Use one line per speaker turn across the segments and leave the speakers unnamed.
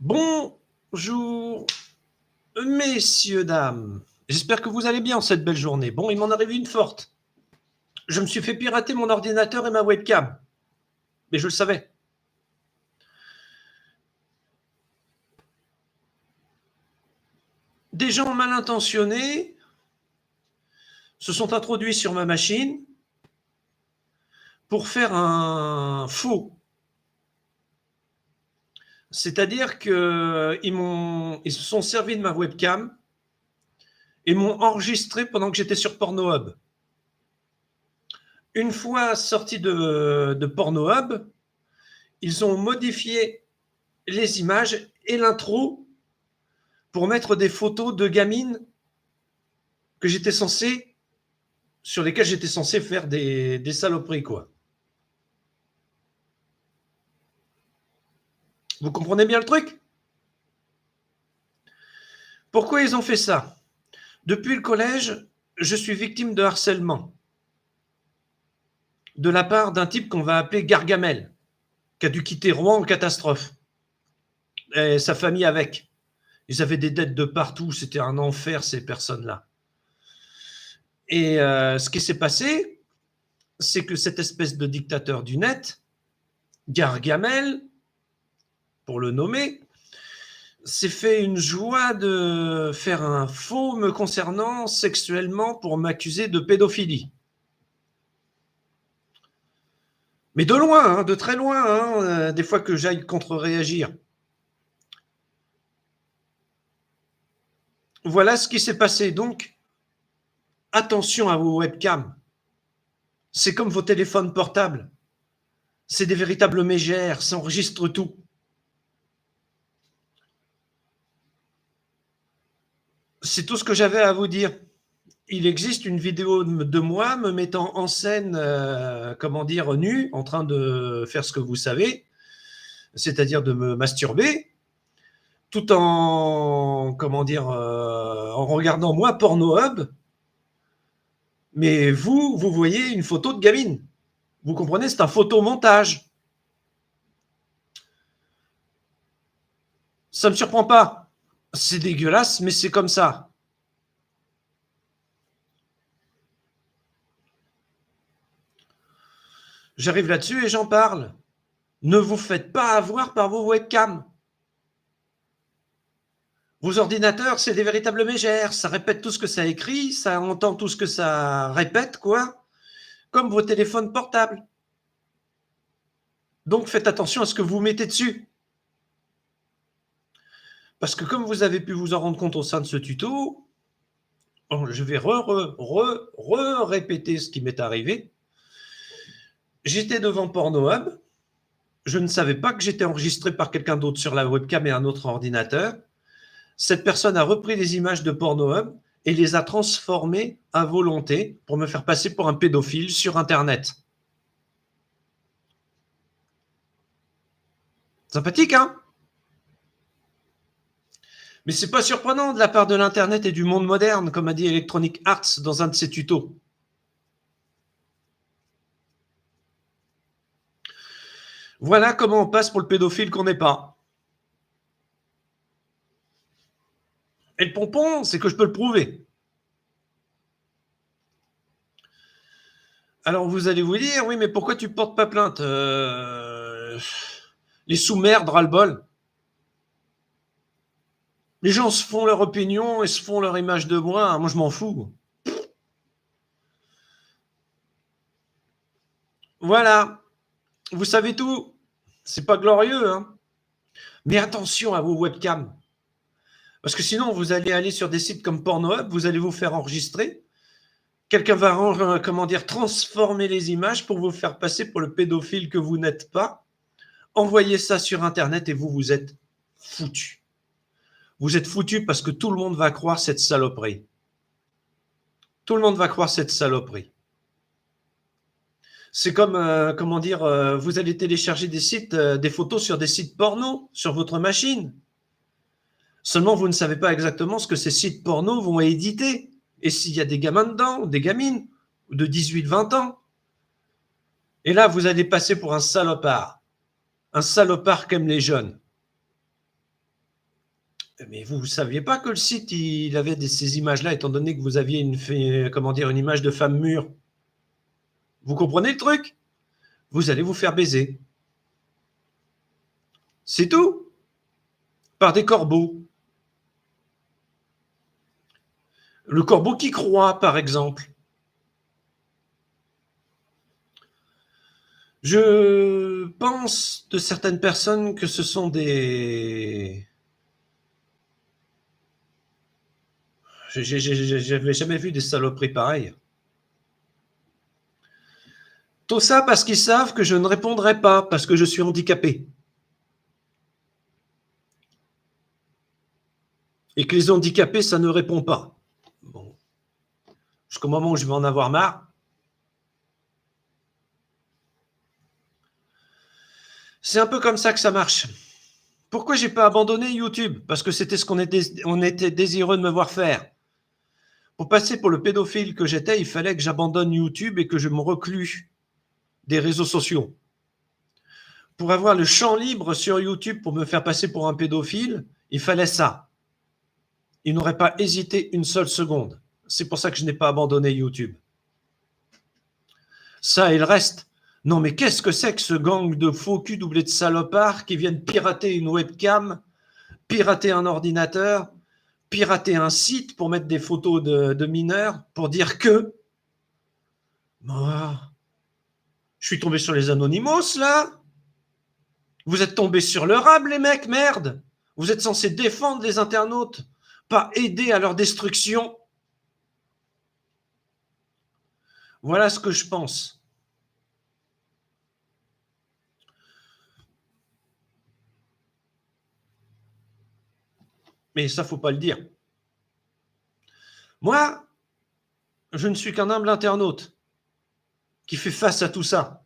Bonjour, messieurs, dames. J'espère que vous allez bien en cette belle journée. Bon, il m'en arrive une forte. Je me suis fait pirater mon ordinateur et ma webcam. Mais je le savais. Des gens mal intentionnés se sont introduits sur ma machine pour faire un faux. C'est-à-dire qu'ils se sont servis de ma webcam et m'ont enregistré pendant que j'étais sur Pornhub. Une fois sorti de Pornhub, ils ont modifié les images et l'intro pour mettre des photos de gamines sur lesquelles j'étais censé faire des saloperies, quoi. Vous comprenez bien le truc? Pourquoi ils ont fait ça? Depuis le collège, je suis victime de harcèlement de la part d'un type qu'on va appeler Gargamel, qui a dû quitter Rouen en catastrophe, et sa famille avec. Ils avaient des dettes de partout, c'était un enfer, ces personnes-là. Et ce qui s'est passé, c'est que cette espèce de dictateur du net, Gargamel, pour le nommer, s'est fait une joie de faire un faux me concernant sexuellement pour m'accuser de pédophilie. Mais de loin, hein, de très loin, hein, des fois que j'aille contre-réagir. Voilà ce qui s'est passé. Donc, attention à vos webcams. C'est comme vos téléphones portables. C'est des véritables mégères, ça enregistre tout. C'est tout ce que j'avais à vous dire. Il existe une vidéo de moi me mettant en scène, nu, en train de faire ce que vous savez, c'est-à-dire de me masturber, tout en, en regardant moi Pornhub. Mais vous voyez une photo de gamine. Vous comprenez, c'est un photomontage. Ça ne me surprend pas. C'est dégueulasse, mais c'est comme ça. J'arrive là-dessus et j'en parle. Ne vous faites pas avoir par vos webcams. Vos ordinateurs, c'est des véritables mégères. Ça répète tout ce que ça écrit, ça entend tout ce que ça répète, quoi. Comme vos téléphones portables. Donc faites attention à ce que vous mettez dessus. Parce que comme vous avez pu vous en rendre compte au sein de ce tuto, je vais répéter ce qui m'est arrivé. J'étais devant Pornhub. Je ne savais pas que j'étais enregistré par quelqu'un d'autre sur la webcam et un autre ordinateur. Cette personne a repris les images de Pornhub et les a transformées à volonté pour me faire passer pour un pédophile sur Internet. Sympathique, hein? Mais c'est pas surprenant de la part de l'Internet et du monde moderne, comme a dit Electronic Arts dans un de ses tutos. Voilà comment on passe pour le pédophile qu'on n'est pas. Et le pompon, c'est que je peux le prouver. Alors vous allez vous dire, oui, mais pourquoi tu portes pas plainte? Les sous-merdes, ras-le-bol. Les gens se font leur opinion et se font leur image de moi. Moi, je m'en fous. Voilà. Vous savez tout. C'est pas glorieux, hein. Mais attention à vos webcams. Parce que sinon, vous allez aller sur des sites comme Pornhub, vous allez vous faire enregistrer. Quelqu'un va, transformer les images pour vous faire passer pour le pédophile que vous n'êtes pas. Envoyez ça sur Internet et vous êtes foutus. Vous êtes foutus parce que tout le monde va croire cette saloperie. Tout le monde va croire cette saloperie. C'est comme, vous allez télécharger des photos sur des sites porno sur votre machine. Seulement, vous ne savez pas exactement ce que ces sites porno vont éditer. Et s'il y a des gamins dedans, des gamines, de 18-20 ans. Et là, vous allez passer pour un salopard. Un salopard qu'aiment les jeunes. Mais vous ne saviez pas que le site, il avait ces images-là, étant donné que vous aviez une image de femme mûre. Vous comprenez le truc? Vous allez vous faire baiser. C'est tout. Par des corbeaux. Le corbeau qui croit, par exemple. Je pense de certaines personnes que ce sont des... J'avais jamais vu des saloperies pareilles. Tout ça parce qu'ils savent que je ne répondrai pas, parce que je suis handicapé. Et que les handicapés, ça ne répond pas. Bon. Jusqu'au moment où je vais en avoir marre. C'est un peu comme ça que ça marche. Pourquoi j'ai pas abandonné YouTube? Parce que c'était ce qu'on était désireux de me voir faire. Pour passer pour le pédophile que j'étais, il fallait que j'abandonne YouTube et que je me reclue des réseaux sociaux. Pour avoir le champ libre sur YouTube pour me faire passer pour un pédophile, il fallait ça. Il n'aurait pas hésité une seule seconde. C'est pour ça que je n'ai pas abandonné YouTube. Ça et le reste. Non, mais qu'est-ce que c'est que ce gang de faux cul doublés de salopards qui viennent pirater une webcam, pirater un ordinateur, pirater un site pour mettre des photos de mineurs, pour dire que... Moi, je suis tombé sur les Anonymous, là. Vous êtes tombés sur le rab, les mecs, merde. Vous êtes censés défendre les internautes, pas aider à leur destruction. Voilà ce que je pense. Mais ça, faut pas le dire. Moi, je ne suis qu'un humble internaute qui fait face à tout ça.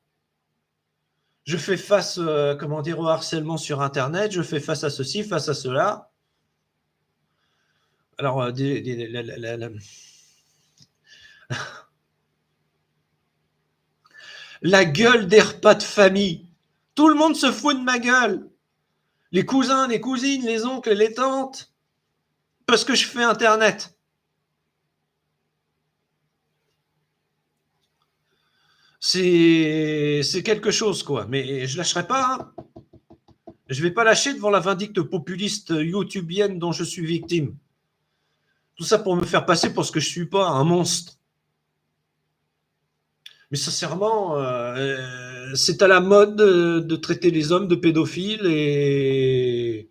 Je fais face, au harcèlement sur Internet, je fais face à ceci, face à cela. Alors, la gueule des repas de famille. Tout le monde se fout de ma gueule. Les cousins, les cousines, les oncles, les tantes. Parce que je fais Internet. C'est quelque chose, quoi. Mais je lâcherai pas. Hein. Je vais pas lâcher devant la vindicte populiste youtubienne dont je suis victime. Tout ça pour me faire passer pour ce que je suis pas, un monstre. Mais sincèrement, c'est à la mode de traiter les hommes de pédophiles et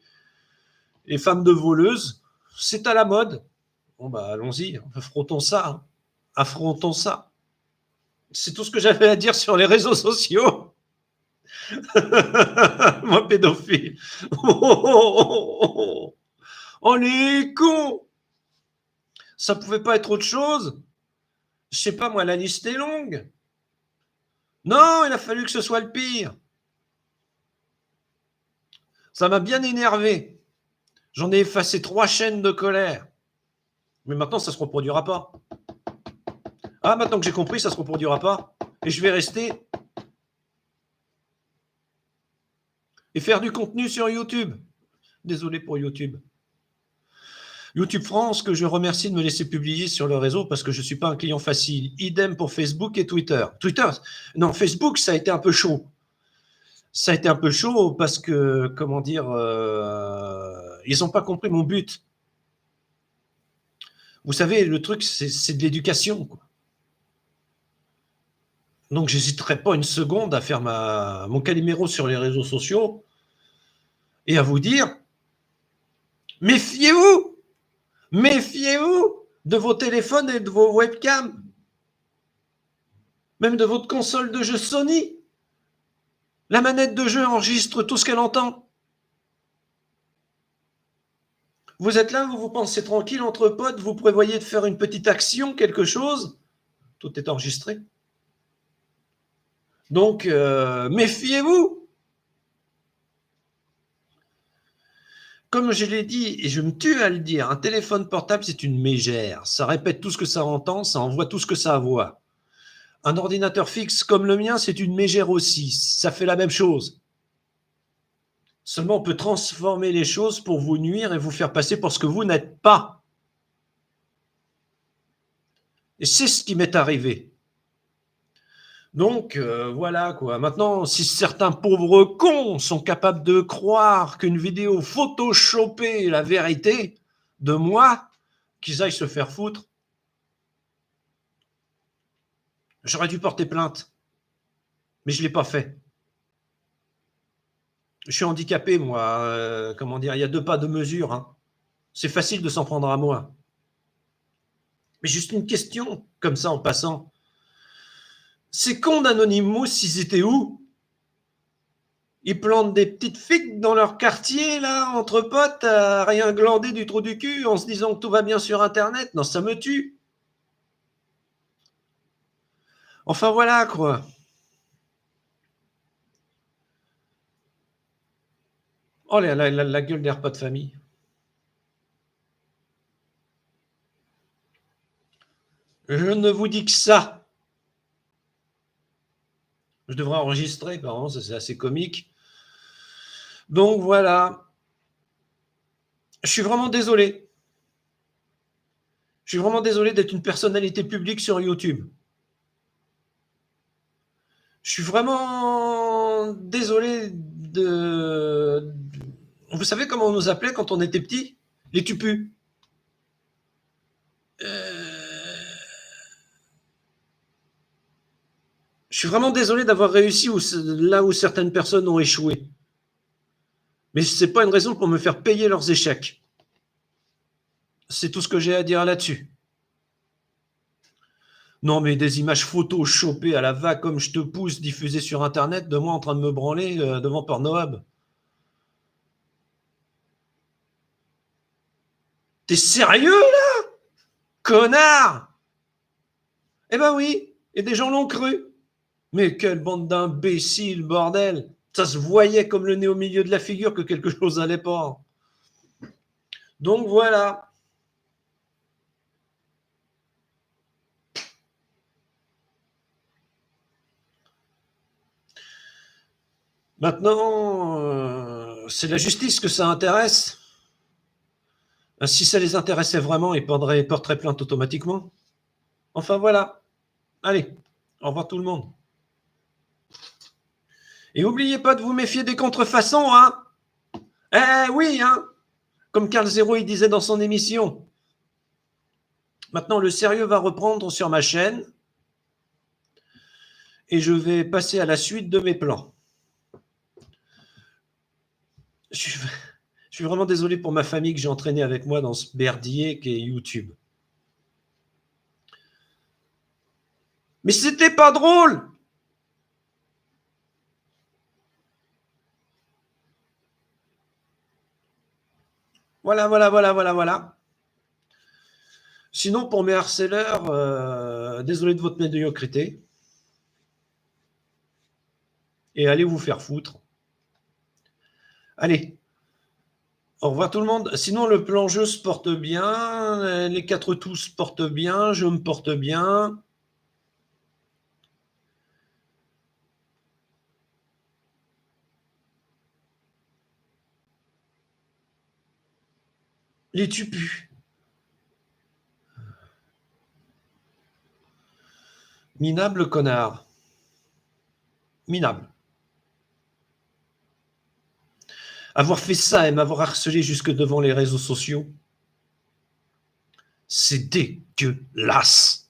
les femmes de voleuses. C'est à la mode. Bon, bah, allons-y, affrontons ça. Hein. Affrontons ça. C'est tout ce que j'avais à dire sur les réseaux sociaux. Moi, pédophile. Oh, les cons. Ça pouvait pas être autre chose. Je sais pas, moi, la liste est longue. Non, il a fallu que ce soit le pire. Ça m'a bien énervé. J'en ai effacé 3 chaînes de colère. Mais maintenant, ça ne se reproduira pas. Ah, maintenant que j'ai compris, ça ne se reproduira pas. Et je vais rester et faire du contenu sur YouTube. Désolé pour YouTube. YouTube France, que je remercie de me laisser publier sur le réseau parce que je ne suis pas un client facile. Idem pour Facebook et Twitter. Non, Facebook, ça a été un peu chaud. Ça a été un peu chaud parce que, ils n'ont pas compris mon but. Vous savez, le truc, c'est de l'éducation. Quoi. Donc, j'hésiterai pas une seconde à faire mon Calimero sur les réseaux sociaux et à vous dire, méfiez-vous, méfiez-vous de vos téléphones et de vos webcams, même de votre console de jeu Sony. La manette de jeu enregistre tout ce qu'elle entend. Vous êtes là, vous pensez tranquille entre potes, vous prévoyez de faire une petite action, quelque chose, tout est enregistré. Donc, méfiez-vous. Comme je l'ai dit, et je me tue à le dire, un téléphone portable, c'est une mégère. Ça répète tout ce que ça entend, ça envoie tout ce que ça voit. Un ordinateur fixe comme le mien, c'est une mégère aussi. Ça fait la même chose. Seulement, on peut transformer les choses pour vous nuire et vous faire passer pour ce que vous n'êtes pas. Et c'est ce qui m'est arrivé. Donc, voilà quoi. Maintenant, si certains pauvres cons sont capables de croire qu'une vidéo photoshopée est la vérité de moi, qu'ils aillent se faire foutre. J'aurais dû porter plainte, mais je ne l'ai pas fait. Je suis handicapé, moi. Comment dire, il y a 2 pas, 2 mesures. Hein. C'est facile de s'en prendre à moi. Mais juste une question, comme ça, en passant. Ces cons d'Anonymous, ils étaient où? Ils plantent des petites figues dans leur quartier, là, entre potes, à rien glander du trou du cul, en se disant que tout va bien sur Internet. Non, ça me tue. Enfin, voilà, quoi. Oh, la gueule des repas de famille. Je ne vous dis que ça. Je devrais enregistrer, pardon, ça c'est assez comique. Donc voilà. Je suis vraiment désolé. Je suis vraiment désolé d'être une personnalité publique sur YouTube. Je suis vraiment désolé de... Vous savez comment on nous appelait quand on était petits? Les tupus. Je suis vraiment désolé d'avoir réussi là où certaines personnes ont échoué. Mais ce n'est pas une raison pour me faire payer leurs échecs. C'est tout ce que j'ai à dire là-dessus. Non, mais des images photoshopées à la va comme je te pousse, diffusées sur Internet, de moi en train de me branler devant Pornhub. T'es sérieux, là? Connard! Eh ben oui, et des gens l'ont cru. Mais quelle bande d'imbéciles, bordel! Ça se voyait comme le nez au milieu de la figure que quelque chose allait pas. Donc voilà. Maintenant, c'est la justice que ça intéresse. Si ça les intéressait vraiment, ils porteraient plainte automatiquement. Enfin voilà. Allez, au revoir tout le monde. Et n'oubliez pas de vous méfier des contrefaçons, hein. Eh oui, hein. Comme Carl Zero il disait dans son émission. Maintenant, le sérieux va reprendre sur ma chaîne. Et je vais passer à la suite de mes plans. Je suis vraiment désolé pour ma famille que j'ai entraîné avec moi dans ce merdier qu'est YouTube. Mais c'était pas drôle! Voilà. Sinon, pour mes harceleurs, désolé de votre médiocrité. Et allez vous faire foutre. Allez, au revoir tout le monde. Sinon, le plan jeu se porte bien, les 4 tous se portent bien, je me porte bien. Les tupus. Minable connard. Minable. Avoir fait ça et m'avoir harcelé jusque devant les réseaux sociaux, c'est dégueulasse.